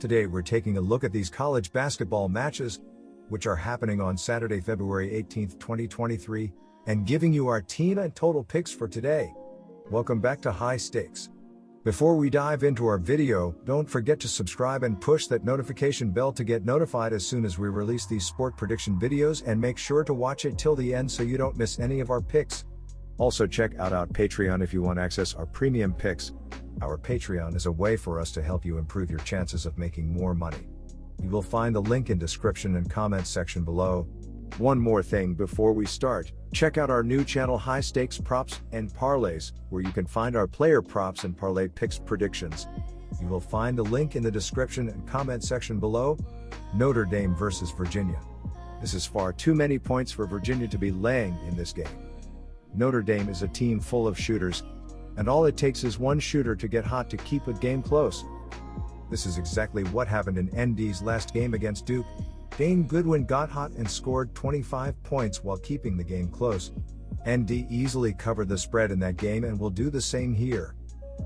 Today we're taking a look at these college basketball matches, which are happening on Saturday, February 18, 2023, and giving you our team and total picks for today. Welcome back to High Stakes. Before we dive into our video, don't forget to subscribe and push that notification bell to get notified as soon as we release these sport prediction videos, and make sure to watch it till the end so you don't miss any of our picks. Also check out our Patreon if you want to access our premium picks. Our Patreon is a way for us to help you improve your chances of making more money. You will find the link in description and comments section below. One more thing before we start, check out our new channel High Stakes Props and Parlays, where you can find our player props and parlay picks predictions. You will find the link in the description and comment section below. Notre Dame versus Virginia. This is far too many points for Virginia to be laying in this game. Notre Dame is a team full of shooters, and all it takes is one shooter to get hot to keep a game close. This is exactly what happened in ND's last game against Duke. Dane Goodwin got hot and scored 25 points while keeping the game close. ND easily covered the spread in that game and will do the same here.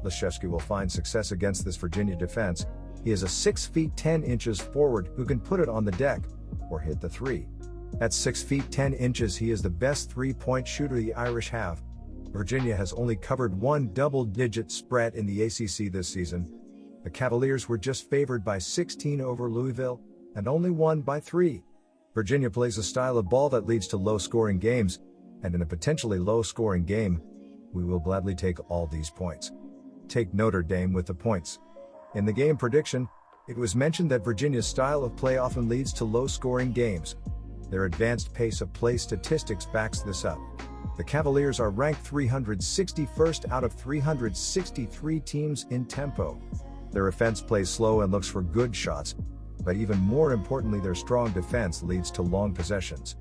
Laszewski will find success against this Virginia defense. He is a 6 feet 10 inches forward who can put it on the deck or hit the three. At 6 feet 10 inches, he is the best three-point shooter the Irish have. Virginia has only covered one double-digit spread in the ACC this season. The Cavaliers were just favored by 16 over Louisville, and only won by 3. Virginia plays a style of ball that leads to low-scoring games, and in a potentially low-scoring game, we will gladly take all these points. Take Notre Dame with the points. In the game prediction, it was mentioned that Virginia's style of play often leads to low-scoring games. Their advanced pace of play statistics backs this up. The Cavaliers are ranked 361st out of 363 teams in tempo. Their offense plays slow and looks for good shots, but even more importantly, their strong defense leads to long possessions.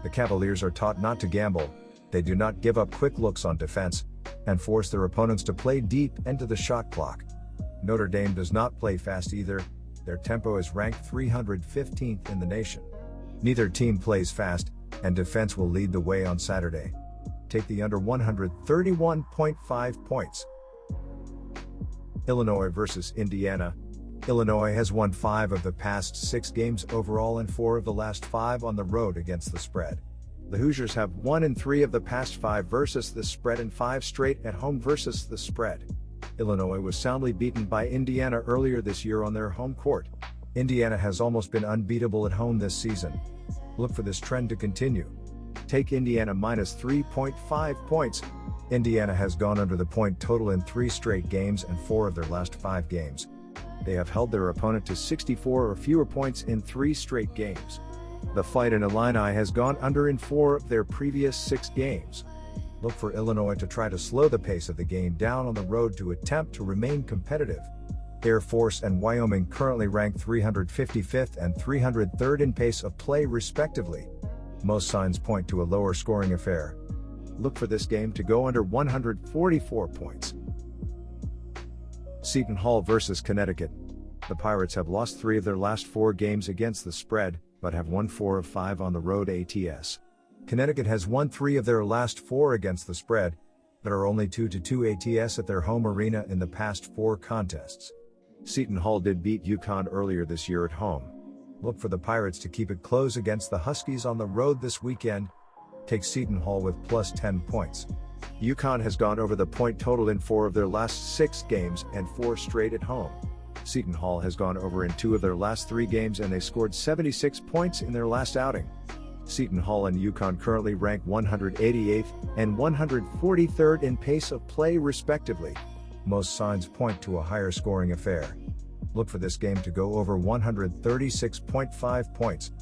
The Cavaliers are taught not to gamble. They do not give up quick looks on defense, and force their opponents to play deep into the shot clock. Notre Dame does not play fast either. Their tempo is ranked 315th in the nation. Neither team plays fast, and defense will lead the way on Saturday. Take the under 131.5 points. Illinois versus Indiana. Illinois has won 5 of the past 6 games overall and 4 of the last 5 on the road against the spread. The Hoosiers have won in 3 of the past 5 versus the spread and 5 straight at home versus the spread. Illinois was soundly beaten by Indiana earlier this year on their home court. Indiana has almost been unbeatable at home this season. Look for this trend to continue. Take Indiana minus 3.5 points. Indiana has gone under the point total in 3 straight games and 4 of their last 5 games. They have held their opponent to 64 or fewer points in 3 straight games. The Fight in Illini has gone under in 4 of their previous 6 games. Look for Illinois to try to slow the pace of the game down on the road to attempt to remain competitive. Air Force and Wyoming currently rank 355th and 303rd in pace of play respectively. Most signs point to a lower scoring affair. Look for this game to go under 144 points. Seton Hall versus Connecticut. The Pirates have lost 3 of their last 4 games against the spread, but have won 4 of 5 on the road ATS. Connecticut has won 3 of their last 4 against the spread, but are only 2-2 ATS at their home arena in the past 4 contests. Seton Hall did beat UConn earlier this year at home. Look for the Pirates to keep it close against the Huskies on the road this weekend. Take Seton Hall with plus 10 points. UConn has gone over the point total in 4 of their last 6 games and 4 straight at home. Seton Hall has gone over in 2 of their last 3 games and they scored 76 points in their last outing. Seton Hall and UConn currently rank 188th and 143rd in pace of play respectively. Most signs point to a higher scoring affair. Look for this game to go over 136.5 points.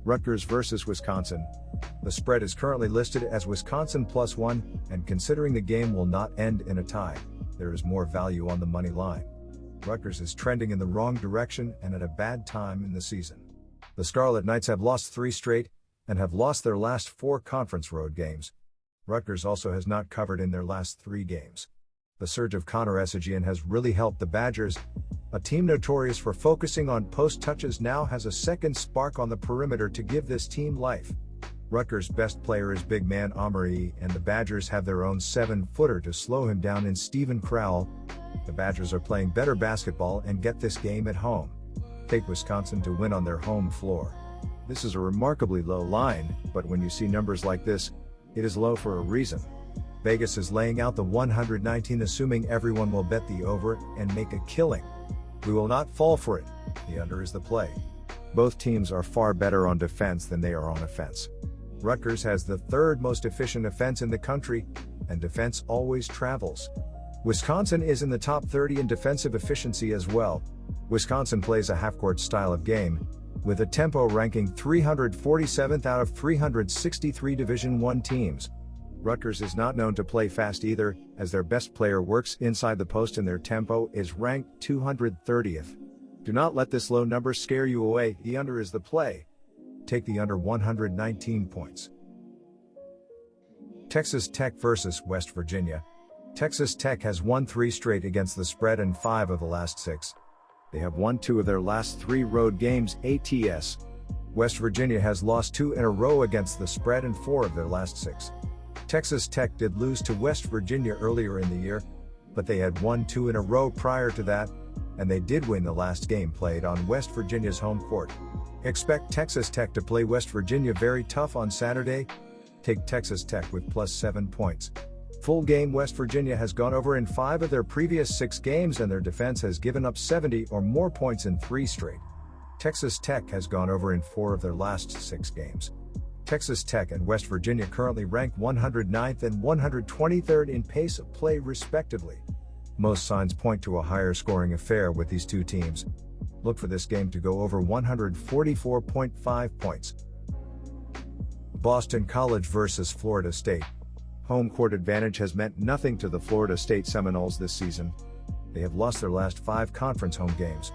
Rutgers versus Wisconsin. The spread is currently listed as Wisconsin +1, and considering the game will not end in a tie, there is more value on the money line. Rutgers is trending in the wrong direction and at a bad time in the season. The Scarlet Knights have lost 3 straight, and have lost their last 4 conference road games. Rutgers also has not covered in their last 3 games. The surge of Connor Essegian has really helped the Badgers. A team notorious for focusing on post touches now has a second spark on the perimeter to give this team life. Rutgers' best player is big man Omari, and the Badgers have their own 7-footer to slow him down in Stephen Crowell. The Badgers are playing better basketball and get this game at home. Take Wisconsin to win on their home floor. This is a remarkably low line, but when you see numbers like this, it is low for a reason. Vegas is laying out the 119, assuming everyone will bet the over and make a killing. We will not fall for it. The under is the play. Both teams are far better on defense than they are on offense. Rutgers has the third most efficient offense in the country, and defense always travels. Wisconsin is in the top 30 in defensive efficiency as well. Wisconsin plays a half-court style of game, with a tempo ranking 347th out of 363 Division I teams. Rutgers is not known to play fast either, as their best player works inside the post and their tempo is ranked 230th. Do not let this low number scare you away. The under is the play. Take the under 119 points. Texas Tech versus West Virginia. Texas Tech has won 3 straight against the spread and 5 of the last 6. They have won 2 of their last 3 road games ATS. West Virginia has lost 2 in a row against the spread and 4 of their last 6. Texas Tech did lose to West Virginia earlier in the year, but they had won 2 in a row prior to that, and they did win the last game played on West Virginia's home court. Expect Texas Tech to play West Virginia very tough on Saturday. Take Texas Tech with plus 7 points. Full game West Virginia has gone over in 5 of their previous 6 games, and their defense has given up 70 or more points in 3 straight. Texas Tech has gone over in 4 of their last 6 games. Texas Tech and West Virginia currently rank 109th and 123rd in pace of play respectively. Most signs point to a higher scoring affair with these two teams. Look for this game to go over 144.5 points. Boston College versus Florida State. Home court advantage has meant nothing to the Florida State Seminoles this season. They have lost their last 5 conference home games.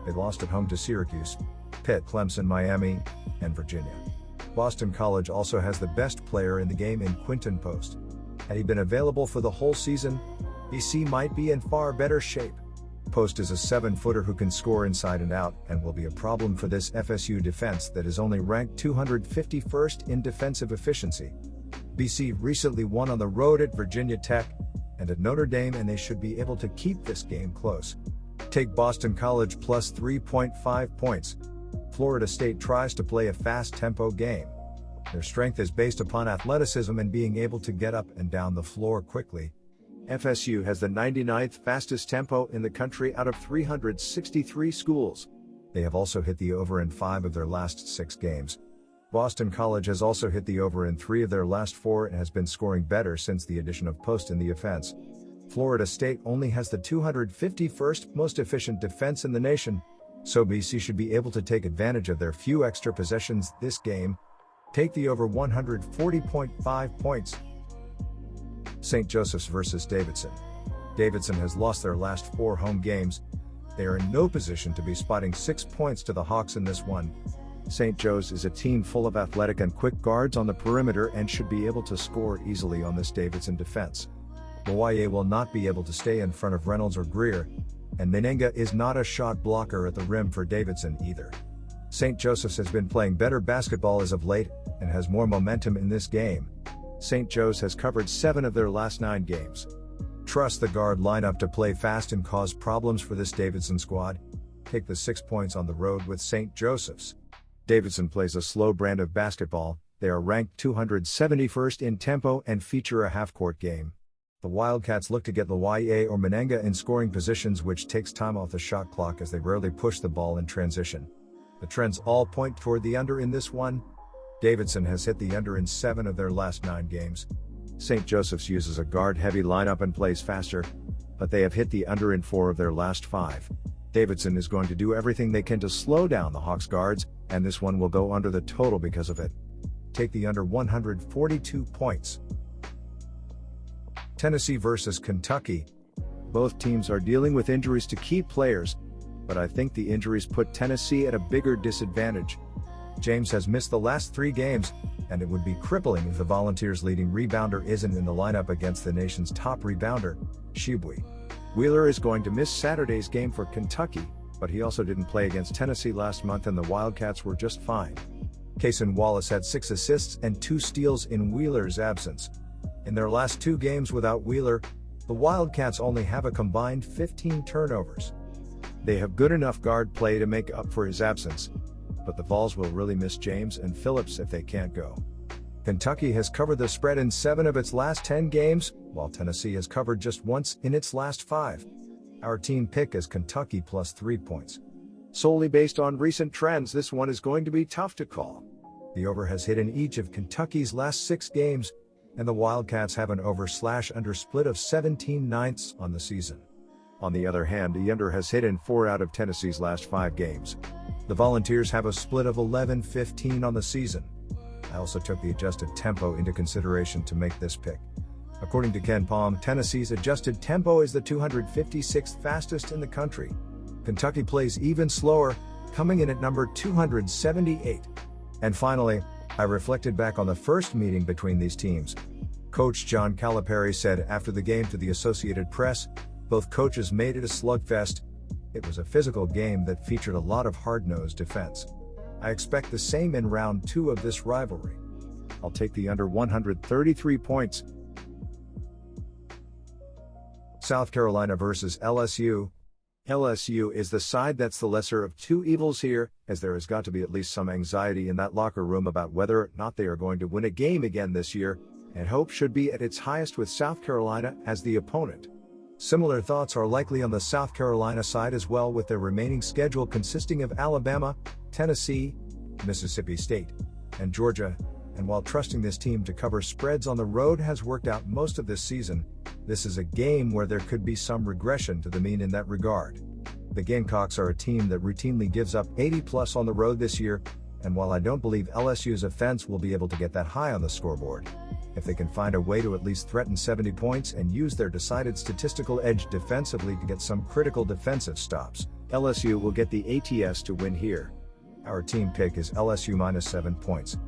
They lost at home to Syracuse, Pitt, Clemson, Miami, and Virginia. Boston College also has the best player in the game in Quinton Post. Had he been available for the whole season, BC might be in far better shape. Post is a 7-footer who can score inside and out, and will be a problem for this FSU defense that is only ranked 251st in defensive efficiency. BC recently won on the road at Virginia Tech and at Notre Dame, and they should be able to keep this game close. Take Boston College plus 3.5 points. Florida State tries to play a fast-tempo game. Their strength is based upon athleticism and being able to get up and down the floor quickly. FSU has the 99th fastest tempo in the country out of 363 schools. They have also hit the over in 5 of their last 6 games. Boston College has also hit the over in 3 of their last 4 and has been scoring better since the addition of Post in the offense. Florida State only has the 251st most efficient defense in the nation, so BC should be able to take advantage of their few extra possessions this game. Take the over 140.5 points. St. Joseph's versus Davidson. Davidson has lost their last 4 home games. They are in no position to be spotting 6 points to the Hawks in this one. St. Joe's is a team full of athletic and quick guards on the perimeter and should be able to score easily on this Davidson defense. Boye will not be able to stay in front of Reynolds or Greer, and Menenga is not a shot blocker at the rim for Davidson either. St. Joseph's has been playing better basketball as of late, and has more momentum in this game. St. Joe's has covered 7 of their last 9 games. Trust the guard lineup to play fast and cause problems for this Davidson squad. Take the 6 points on the road with St. Joseph's. Davidson plays a slow brand of basketball. They are ranked 271st in tempo and feature a half-court game. The Wildcats look to get Loye or Menenga in scoring positions, which takes time off the shot clock as they rarely push the ball in transition. The trends all point toward the under in this one. Davidson has hit the under in 7 of their last 9 games. St. Joseph's uses a guard-heavy lineup and plays faster, but they have hit the under in 4 of their last 5. Davidson is going to do everything they can to slow down the Hawks guards, and this one will go under the total because of it. Take the under 142 points. Tennessee versus Kentucky. Both teams are dealing with injuries to key players, but I think the injuries put Tennessee at a bigger disadvantage. James has missed the last 3 games, and it would be crippling if the Volunteers' leading rebounder isn't in the lineup against the nation's top rebounder, Shibui. Wheeler is going to miss Saturday's game for Kentucky, but he also didn't play against Tennessee last month and the Wildcats were just fine. Cason Wallace had 6 assists and 2 steals in Wheeler's absence. In their last 2 games without Wheeler, The Wildcats only have a combined 15 turnovers. They have good enough guard play to make up for his absence, but the Vols will really miss James and Phillips if they can't go. Kentucky has covered the spread in 7 of its last 10 games, while Tennessee has covered just once in its last 5. Our team pick is Kentucky plus 3 points. Solely based on recent trends, this one is going to be tough to call. The over has hit in each of Kentucky's last 6 games, and the Wildcats have an over/under split of 17/9 on the season. On the other hand, the under has hit in 4 out of Tennessee's last 5 games. The Volunteers have a split of 11-15 on the season. I also took the adjusted tempo into consideration to make this pick. According to Ken Palm, Tennessee's adjusted tempo is the 256th fastest in the country. Kentucky plays even slower, coming in at number 278. And finally, I reflected back on the first meeting between these teams. Coach John Calipari said after the game to the Associated Press, both coaches made it a slugfest. It was a physical game that featured a lot of hard-nosed defense. I expect the same in round 2 of this rivalry. I'll take the under 133 points. South Carolina versus LSU. LSU is the side that's the lesser of 2 evils here, as there has got to be at least some anxiety in that locker room about whether or not they are going to win a game again this year, and hope should be at its highest with South Carolina as the opponent. Similar thoughts are likely on the South Carolina side as well, with their remaining schedule consisting of Alabama, Tennessee, Mississippi State, and Georgia, and while trusting this team to cover spreads on the road has worked out most of this season, this is a game where there could be some regression to the mean in that regard. The Gamecocks are a team that routinely gives up 80+ on the road this year, and while I don't believe LSU's offense will be able to get that high on the scoreboard, if they can find a way to at least threaten 70 points and use their decided statistical edge defensively to get some critical defensive stops, LSU will get the ATS to win here. Our team pick is LSU minus 7 points.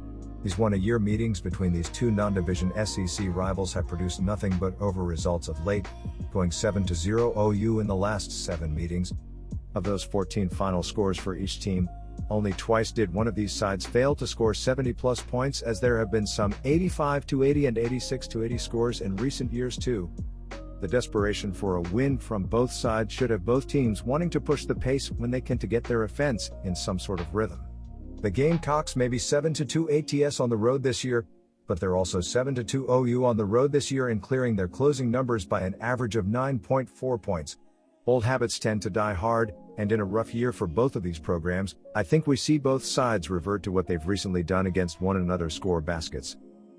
These one-a-year meetings between these 2 non-division SEC rivals have produced nothing but over results of late, going 7-0 OU in the last 7 meetings. Of those 14 final scores for each team, only twice did one of these sides fail to score 70+ points, as there have been some 85-80 and 86-80 scores in recent years too. The desperation for a win from both sides should have both teams wanting to push the pace when they can to get their offense in some sort of rhythm. The Gamecocks may be 7-2 ATS on the road this year, but they're also 7-2 OU on the road this year and clearing their closing numbers by an average of 9.4 points. Old habits tend to die hard, and in a rough year for both of these programs, I think we see both sides revert to what they've recently done against one another: score baskets.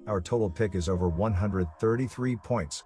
Our total pick is over 133 points.